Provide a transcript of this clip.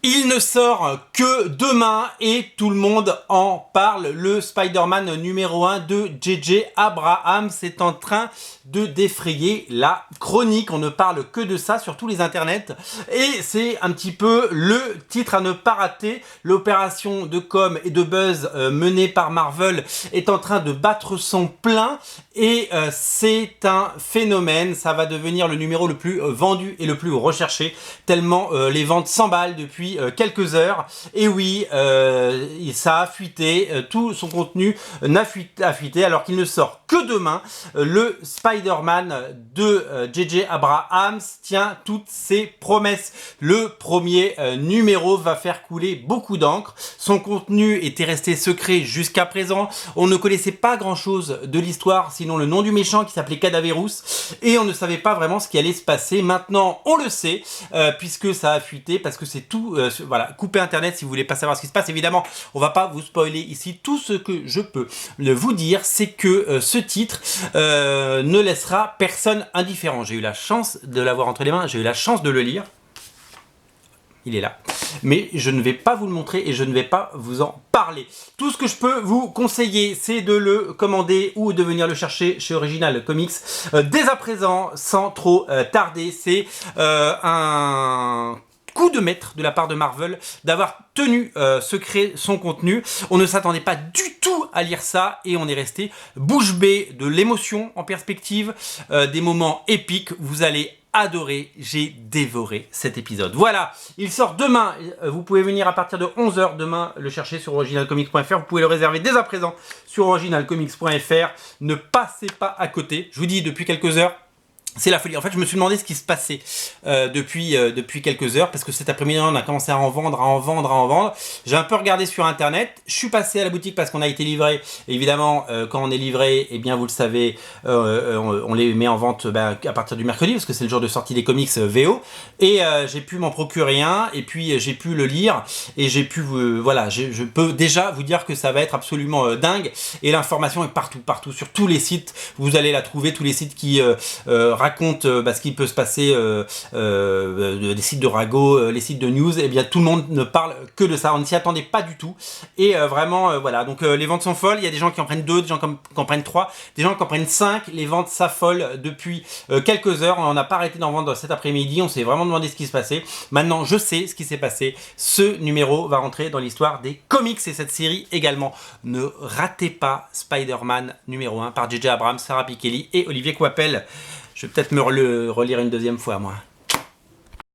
Il ne sort que demain et tout le monde en parle. Le Spider-Man numéro 1 de J.J. Abrams est en train de défrayer la chronique. On ne parle que de ça sur tous les internets. Et c'est un petit peu le titre à ne pas rater. L'opération de com et de buzz menée par Marvel est en train de battre son plein. Et c'est un phénomène. Ça va devenir le numéro le plus vendu et le plus recherché. Tellement les ventes s'emballent depuis quelques heures. Et oui, ça a fuité, tout son contenu a fuité alors qu'il ne sort que demain. Le Spider-Man de J.J. Abrams tient toutes ses promesses. Le premier numéro va faire couler beaucoup d'encre. Son contenu était resté secret jusqu'à présent. On ne connaissait pas grand chose de l'histoire, sinon le nom du méchant qui s'appelait Cadaverous. Et on ne savait pas vraiment ce qui allait se passer. Maintenant, on le sait, puisque ça a fuité, parce que c'est tout... voilà, coupez internet si vous voulez pas savoir ce qui se passe. Évidemment, on va pas vous spoiler ici. Tout ce que je peux vous dire, c'est que ce titre ne laissera personne indifférent. J'ai eu la chance de l'avoir entre les mains, j'ai eu la chance de le lire. Il est là. Mais je ne vais pas vous le montrer et je ne vais pas vous en parler. Tout ce que je peux vous conseiller, c'est de le commander ou de venir le chercher chez Original Comics dès à présent, sans trop tarder. C'est un coup de maître de la part de Marvel d'avoir tenu secret son contenu. On ne s'attendait pas du tout à lire ça et on est resté bouche bée de l'émotion en perspective, des moments épiques. Vous allez adorer, j'ai dévoré cet épisode. Voilà, il sort demain, vous pouvez venir à partir de 11 h demain le chercher sur originalcomics.fr, vous pouvez le réserver dès à présent sur originalcomics.fr, ne passez pas à côté, je vous dis depuis quelques heures, c'est la folie. En fait, je me suis demandé ce qui se passait depuis quelques heures, parce que cet après-midi, on a commencé à en vendre. J'ai un peu regardé sur Internet. Je suis passé à la boutique parce qu'on a été livré. Évidemment, quand on est livré, eh bien, vous le savez, on les met en vente à partir du mercredi, parce que c'est le jour de sortie des comics VO. Et j'ai pu m'en procurer un, et puis j'ai pu le lire, et j'ai pu, voilà, je peux déjà vous dire que ça va être absolument dingue. Et l'information est partout, sur tous les sites. Vous allez la trouver, tous les sites qui raconte ce qui peut se passer, des sites de ragot, les sites de news, et bien tout le monde ne parle que de ça, on ne s'y attendait pas du tout, et vraiment voilà, donc les ventes sont folles, il y a des gens qui en prennent 2, des gens qui en prennent 3, des gens qui en prennent 5, les ventes s'affolent depuis quelques heures, on n'a pas arrêté d'en vendre cet après-midi, on s'est vraiment demandé ce qui se passait, maintenant je sais ce qui s'est passé, ce numéro va rentrer dans l'histoire des comics et cette série également. Ne ratez pas Spider-Man numéro 1 par J.J. Abrams, Sarah Pikeli et Olivier Coipel. Je vais peut-être me relire une deuxième fois, moi.